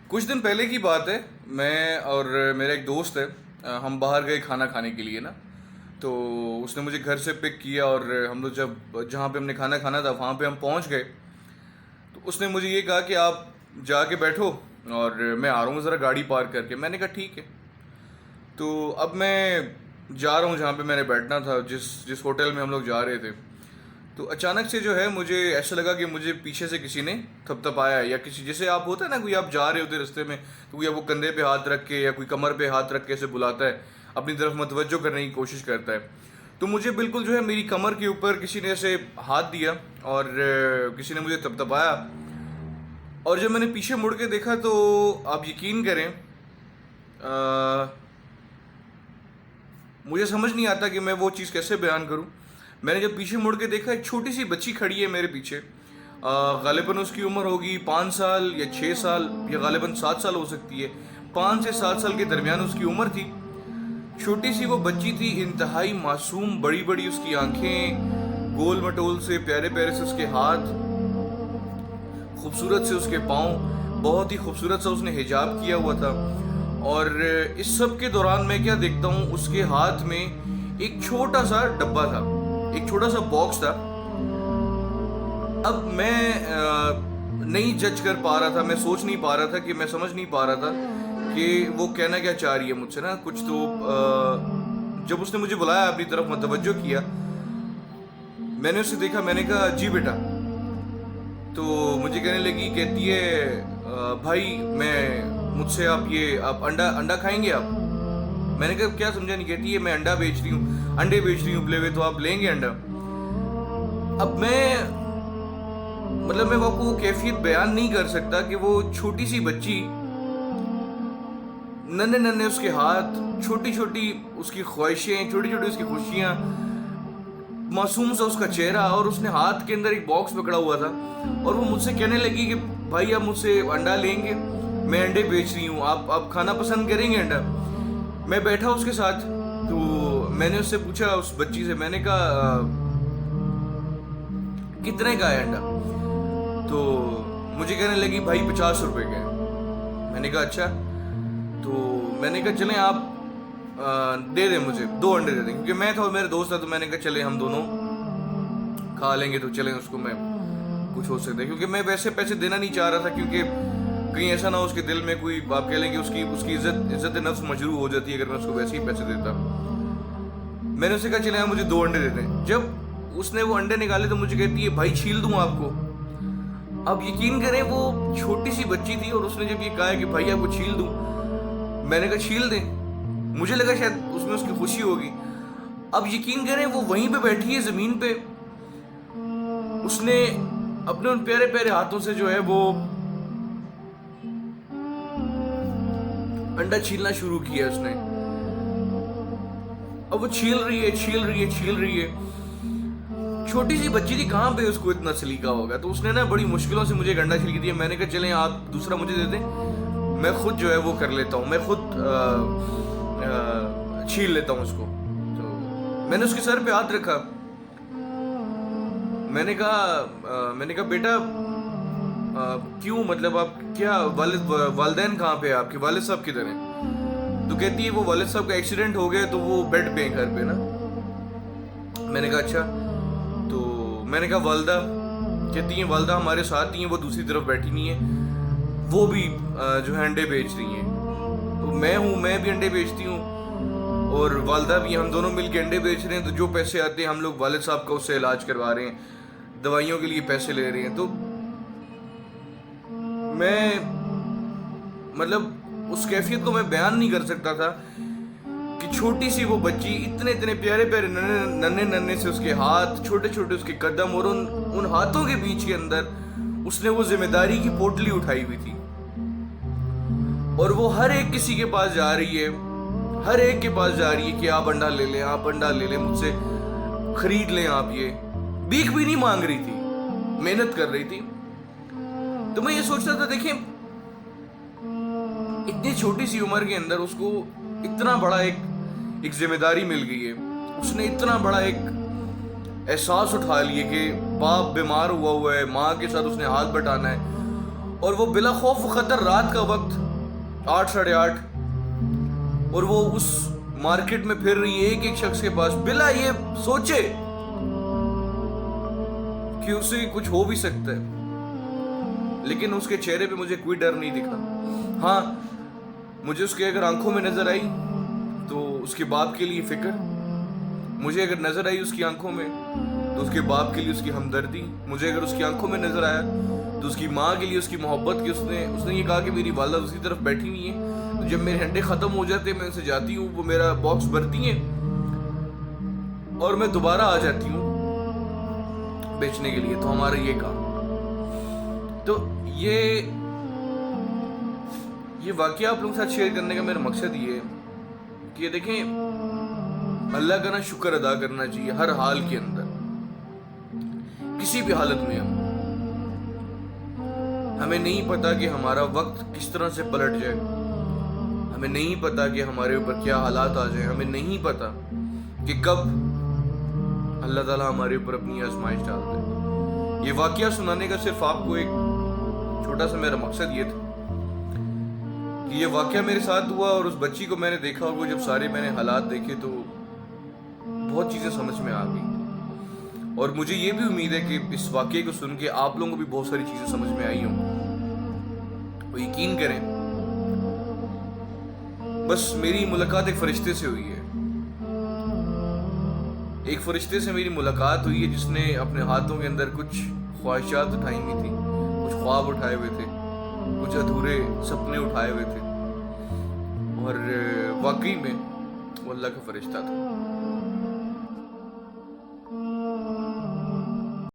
کچھ دن پہلے کی بات ہے، میں اور میرا ایک دوست ہے، ہم باہر گئے کھانا کھانے کے لیے نا. تو اس نے مجھے گھر سے پک کیا اور ہم لوگ جب جہاں پہ ہم نے کھانا کھانا تھا وہاں پہ ہم پہنچ گئے. تو اس نے مجھے یہ کہا کہ آپ جا کے بیٹھو اور میں آ رہا ہوں ذرا گاڑی پارک کر کے. میں نے کہا ٹھیک ہے. تو اب میں جا رہا ہوں جہاں پہ میں نے بیٹھنا تھا، جس ہوٹل میں ہم لوگ جا رہے تھے. تو اچانک سے جو ہے مجھے ایسا لگا کہ مجھے پیچھے سے کسی نے تھپ تھپ آیا ہے، یا کسی جیسے آپ ہوتا ہے نا، کوئی آپ جا رہے ہوتے رستے میں تو کوئی آپ کو کندھے پہ ہاتھ رکھ کے یا کوئی کمر پہ ہاتھ رکھ کے ایسے بلاتا ہے، اپنی طرف متوجہ کرنے کی کوشش کرتا ہے. تو مجھے بالکل جو ہے میری کمر کے اوپر کسی نے ایسے ہاتھ دیا اور کسی نے مجھے تھپ تھپایا. اور جب میں نے پیچھے مڑ کے دیکھا تو آپ یقین کریں، مجھے سمجھ نہیں آتا کہ میں وہ چیز کیسے بیان کروں. میں نے جب پیچھے مڑ کے دیکھا، ایک چھوٹی سی بچی کھڑی ہے میرے پیچھے. غالباً اس کی عمر ہوگی 5 سال یا 6 سال یا غالباً 7 سال ہو سکتی ہے. 5 سے 7 سال کے درمیان اس کی عمر تھی. چھوٹی سی وہ بچی تھی، انتہائی معصوم، بڑی بڑی اس کی آنکھیں، گول مٹول سے پیارے پیارے سے اس کے ہاتھ، خوبصورت سے اس کے پاؤں، بہت ہی خوبصورت سا اس نے حجاب کیا ہوا تھا. اور اس سب کے دوران میں کیا دیکھتا ہوں، اس کے ہاتھ میں ایک چھوٹا سا ڈبہ تھا، ایک چھوٹا سا باکس تھا. اب میں نہیں جج کر پا رہا تھا، میں سوچ نہیں پا رہا تھا، کہ میں سمجھ نہیں پا رہا تھا کہ وہ کہنا کیا چاہ رہی ہے مجھ سے نا کچھ. تو جب اس نے مجھے بلایا، اپنی طرف متوجہ کیا، میں نے اسے دیکھا، میں نے کہا جی بیٹا. تو مجھے کہنے لگی، کہتی ہے بھائی مجھ سے آپ انڈا کھائیں گے آپ؟ میں نے کہا کیا سمجھا نہیں. کہتی ہے میں انڈے بیچ رہی ہوں پلے ہوئے، تو آپ لیں گے انڈا؟ اب میں وہ آپ کو کیفیت بیان نہیں کر سکتا کہ وہ چھوٹی سی بچی، ننے ننے اس کے ہاتھ، چھوٹی چھوٹی اس کی خواہشیں، چھوٹی چھوٹی اس کی خوشیاں، معصوم سا اس کا چہرہ، اور اس نے ہاتھ کے اندر ایک باکس پکڑا ہوا تھا. اور وہ مجھ سے کہنے لگی کہ بھائی آپ مجھ سے انڈا لیں گے؟ میں انڈے بیچ رہی ہوں، آپ کھانا پسند کریں گے انڈا؟ میں بیٹھا اس کے ساتھ. تو میں نے اس سے پوچھا، اس بچی سے میں نے کہا کتنے کا ہے انڈا؟ تو مجھے کہنے لگی بھائی 50 روپے کا ہے. میں نے کہا اچھا. تو میں نے کہا چلیں آپ دے دیں، مجھے 2 انڈے دے دیں، کیونکہ میں تھا اور میرے دوست تھا. تو میں نے کہا چلیں ہم دونوں کھا لیں گے، تو چلیں اس کو میں کچھ ہو سکتا ہے، کیونکہ میں ویسے پیسے دینا نہیں چاہ رہا تھا، کیونکہ کہیں ایسا نہ ہو اس کے دل میں کوئی آپ کہہ لیں کہ اس کی عزت نفس مجروح ہو جاتی ہے اگر میں اس کو ویسے ہی پیسے دیتا. میں نے اسے کہا چلیں آپ مجھے 2 انڈے دے دیں. جب اس نے وہ انڈے نکالے تو مجھے کہتی ہے بھائی چھیل دوں آپ کو؟ اب یقین کریں وہ چھوٹی سی بچی تھی، اور اس نے جب یہ کہا کہ بھائی آپ کو چھیل دوں، میں نے کہا چھیل دیں. مجھے لگا شاید اس کی خوشی ہوگی. اب یقین کریں وہ وہیں پہ بیٹھی ہے زمین پہ، اس نے اپنے ان پیارے پیارے ہاتھوں سے جو ہے وہ انڈا چھیلنا شروع کیا اس نے. اب وہ چھیل رہی ہے. چھوٹی سی بچی تھی، کہاں پہ اس کو اتنا سلیقہ ہوگا. تو اس نے نا بڑی مشکلوں سے مجھے ایک انڈا چھیل کے دیا. میں نے کہا چلیں آپ دوسرا مجھے دے دیں، میں خود جو ہے وہ کر لیتا ہوں، میں خود چھیل لیتا ہوں اس کو. تو میں نے اس کے سر پہ ہاتھ رکھا. میں نے کہا بیٹا کیوں، مطلب آپ کیا، والدین کہاں پہ، آپ کے والد صاحب کدھر ہیں؟ تو کہتی ہے وہ والد صاحب کا ایکسیڈنٹ ہو گیا، تو وہ بیڈ پہ ہیں گھر پہ نا. میں نے کہا اچھا. تو میں نے کہا والدہ؟ کہتی ہیں والدہ ہمارے ساتھ ہی ہیں، وہ دوسری طرف بیٹھی نہیں ہیں، وہ بھی جو ہے انڈے بیچ رہی ہیں. تو میں بھی انڈے بیچتی ہوں، اور والدہ بھی، ہم دونوں مل کے انڈے بیچ رہے ہیں. تو جو پیسے آتے ہیں ہم لوگ والد صاحب کا اس سے علاج کروا رہے ہیں، دوائیوں کے لیے پیسے لے رہے ہیں. تو میں اس کیفیت کو میں بیان نہیں کر سکتا تھا کہ چھوٹی سی وہ بچی، اتنے پیارے پیارے ننے سے اس کے ہاتھ، چھوٹے چھوٹے اس کے قدم، اور ان ہاتھوں کے بیچ کے اندر اس نے وہ ذمہ داری کی پوٹلی اٹھائی ہوئی تھی. اور وہ ہر ایک کسی کے پاس جا رہی ہے، ہر ایک کے پاس جا رہی ہے کہ آپ انڈا لے لیں، مجھ سے خرید لیں آپ. یہ بھیک بھی نہیں مانگ رہی تھی، محنت کر رہی تھی. تو میں یہ سوچتا تھا، دیکھیں اتنی چھوٹی سی عمر کے اندر اس کو اتنا بڑا ایک ذمہ داری مل گئی ہے. اس نے اتنا بڑا ایک احساس اٹھا لیے کہ باپ بیمار ہوا ہے، ماں کے ساتھ اس نے ہاتھ بٹانا ہے، اور وہ بلا خوف و خطر رات کا وقت 8 ساڑھے 8 اور وہ اس مارکیٹ میں پھر رہی ہے ایک شخص کے پاس بلا یہ سوچے کہ اسے کچھ ہو بھی سکتا ہے، لیکن اس کے چہرے پہ مجھے کوئی ڈر نہیں دکھا. ہاں مجھے اس کے اگر آنکھوں میں نظر آئی تو اس کے باپ کے لیے فکر، مجھے اگر نظر آئی اس کی آنکھوں میں تو اس کے باپ کے لیے اس کی ہمدردی، مجھے اگر اس کی آنکھوں میں نظر آیا تو اس کی ماں کے لیے اس کی محبت کی. اس نے یہ کہا کہ میری والدہ دوسری طرف بیٹھی ہوئی ہیں، جب میرے انڈے ختم ہو جاتے ہیں میں ان سے جاتی ہوں، وہ میرا باکس بھرتی ہیں اور میں دوبارہ آ جاتی ہوں بیچنے کے لیے. تو ہمارا یہ کام. تو یہ واقعہ آپ لوگوں کے ساتھ شیئر کرنے کا میرا مقصد یہ ہے کہ دیکھیں اللہ کا نا شکر ادا کرنا چاہیے ہر حال کے اندر. کسی بھی حالت میں ہمیں نہیں پتا کہ ہمارا وقت کس طرح سے پلٹ جائے، ہمیں نہیں پتا کہ ہمارے اوپر کیا حالات آ جائیں، ہمیں نہیں پتا کہ کب اللہ تعالیٰ ہمارے اوپر اپنی آزمائش ڈالتا ہے. یہ واقعہ سنانے کا صرف آپ کو ایک چھوٹا سا میرا مقصد یہ تھا کہ یہ واقعہ میرے ساتھ ہوا اور اس بچی کو میں نے دیکھا، اور وہ جب سارے میں نے حالات دیکھے تو بہت چیزیں سمجھ میں آ گئی. اور مجھے یہ بھی امید ہے کہ اس واقعے کو سن کے آپ لوگوں کو بھی بہت ساری چیزیں سمجھ میں آئی ہوں. وہ یقین کریں بس میری ملاقات ایک فرشتے سے ہوئی ہے، ایک فرشتے سے میری ملاقات ہوئی ہے جس نے اپنے ہاتھوں کے اندر کچھ خواہشات اٹھائی ہوئی تھی، کچھ خواب اٹھائے ہوئے تھے، کچھ ادھورے سپنے اٹھائے ہوئے تھے، اور واقعی میں وہ اللہ کا فرشتہ تھا.